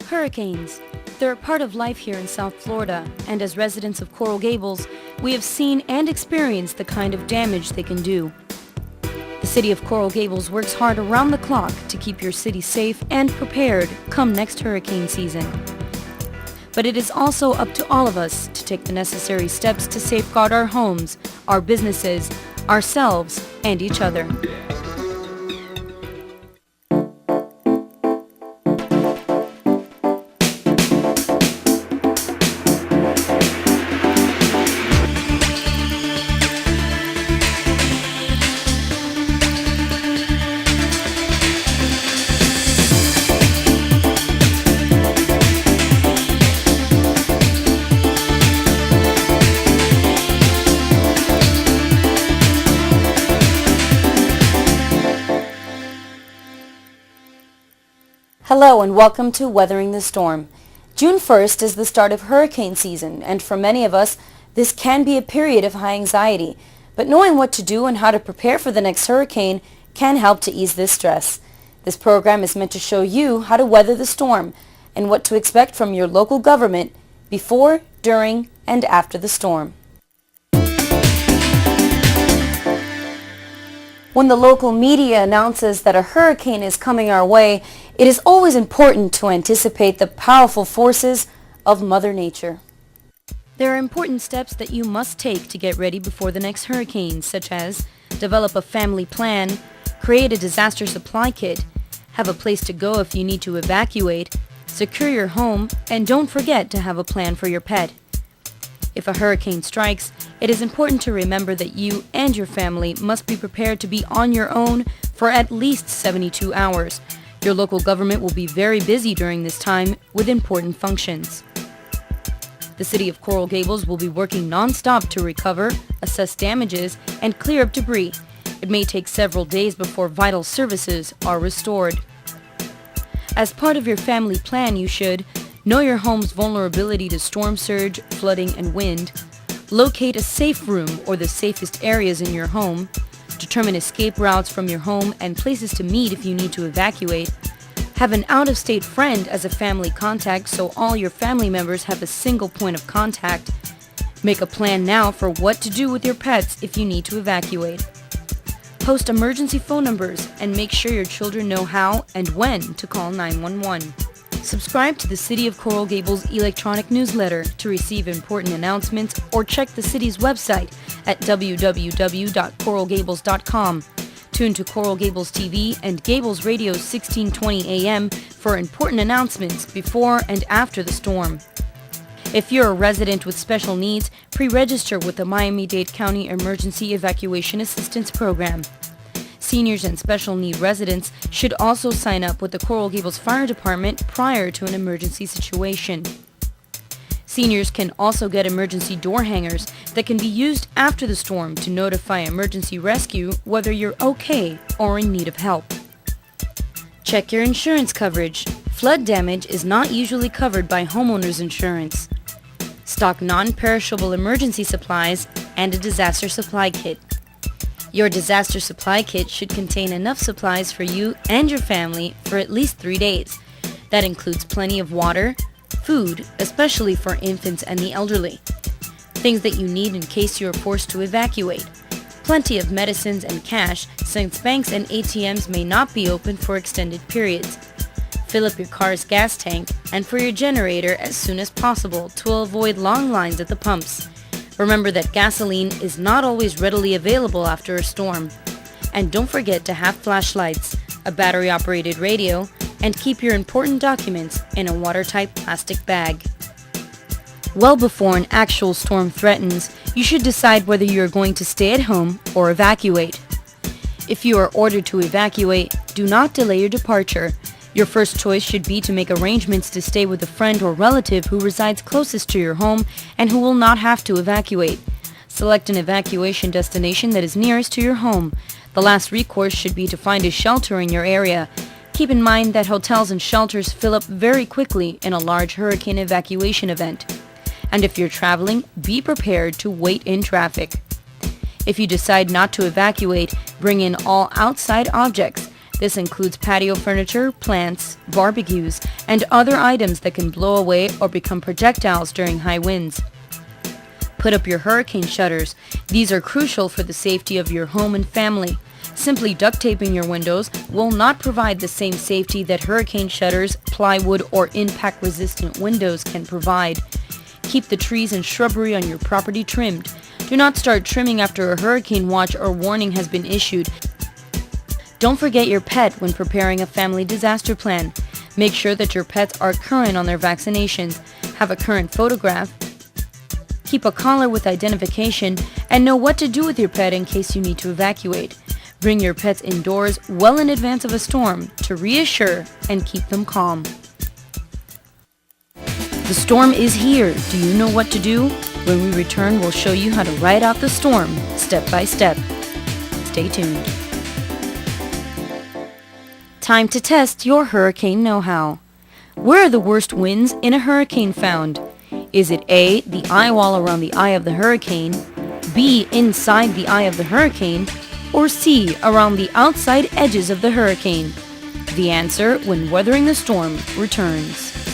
Hurricanes. They're a part of life here in South Florida, and as residents of Coral Gables, we have seen and experienced the kind of damage they can do. The City of Coral Gables works hard around the clock to keep your city safe and prepared come next hurricane season. But it is also up to all of us to take the necessary steps to safeguard our homes, our businesses, ourselves, and each other. Hello and welcome to Weathering the Storm. June 1st is the start of hurricane season, and for many of us, this can be a period of high anxiety. But knowing what to do and how to prepare for the next hurricane can help to ease this stress. This program is meant to show you how to weather the storm and what to expect from your local government before, during, and after the storm. When the local media announces that a hurricane is coming our way, it is always important to anticipate the powerful forces of Mother Nature. There are important steps that you must take to get ready before the next hurricane, such as develop a family plan, create a disaster supply kit, have a place to go if you need to evacuate, secure your home, and don't forget to have a plan for your pet. If a hurricane strikes, it is important to remember that you and your family must be prepared to be on your own for at least 72 hours. Your local government will be very busy during this time with important functions. The City of Coral Gables will be working non-stop to recover, assess damages, and clear up debris. It may take several days before vital services are restored. As part of your family plan, you should know your home's vulnerability to storm surge, flooding, and wind. Locate a safe room or the safest areas in your home. Determine escape routes from your home and places to meet if you need to evacuate. Have an out-of-state friend as a family contact so all your family members have a single point of contact. Make a plan now for what to do with your pets if you need to evacuate. Post emergency phone numbers and make sure your children know how and when to call 911. Subscribe to the City of Coral Gables electronic newsletter to receive important announcements, or check the city's website at www.coralgables.com. Tune to Coral Gables TV and Gables Radio 1620 AM for important announcements before and after the storm. If you're a resident with special needs, pre-register with the Miami-Dade County Emergency Evacuation Assistance Program. Seniors and special need residents should also sign up with the Coral Gables Fire Department prior to an emergency situation. Seniors can also get emergency door hangers that can be used after the storm to notify emergency rescue whether you're okay or in need of help. Check your insurance coverage. Flood damage is not usually covered by homeowners insurance. Stock non-perishable emergency supplies and a disaster supply kit. Your disaster supply kit should contain enough supplies for you and your family for at least 3 days. That includes plenty of water, food, especially for infants and the elderly, things that you need in case you are forced to evacuate, plenty of medicines and cash since banks and ATMs may not be open for extended periods. Fill up your car's gas tank and for your generator as soon as possible to avoid long lines at the pumps. Remember that gasoline is not always readily available after a storm. And don't forget to have flashlights, a battery-operated radio, and keep your important documents in a watertight plastic bag. Well before an actual storm threatens, you should decide whether you are going to stay at home or evacuate. If you are ordered to evacuate, do not delay your departure. Your first choice should be to make arrangements to stay with a friend or relative who resides closest to your home and who will not have to evacuate. Select an evacuation destination that is nearest to your home. The last recourse should be to find a shelter in your area. Keep in mind that hotels and shelters fill up very quickly in a large hurricane evacuation event. And if you're traveling, be prepared to wait in traffic. If you decide not to evacuate, bring in all outside objects. This includes patio furniture, plants, barbecues, and other items that can blow away or become projectiles during high winds. Put up your hurricane shutters. These are crucial for the safety of your home and family. Simply duct taping your windows will not provide the same safety that hurricane shutters, plywood, or impact-resistant windows can provide. Keep the trees and shrubbery on your property trimmed. Do not start trimming after a hurricane watch or warning has been issued. Don't forget your pet when preparing a family disaster plan. Make sure that your pets are current on their vaccinations, have a current photograph, keep a collar with identification, and know what to do with your pet in case you need to evacuate. Bring your pets indoors well in advance of a storm to reassure and keep them calm. The storm is here. Do you know what to do? When we return, we'll show you how to ride out the storm, step by step. Stay tuned. Time to test your hurricane know-how. Where are the worst winds in a hurricane found? Is it A, the eye wall around the eye of the hurricane, B, inside the eye of the hurricane, or C, around the outside edges of the hurricane? The answer when Weathering the Storm returns.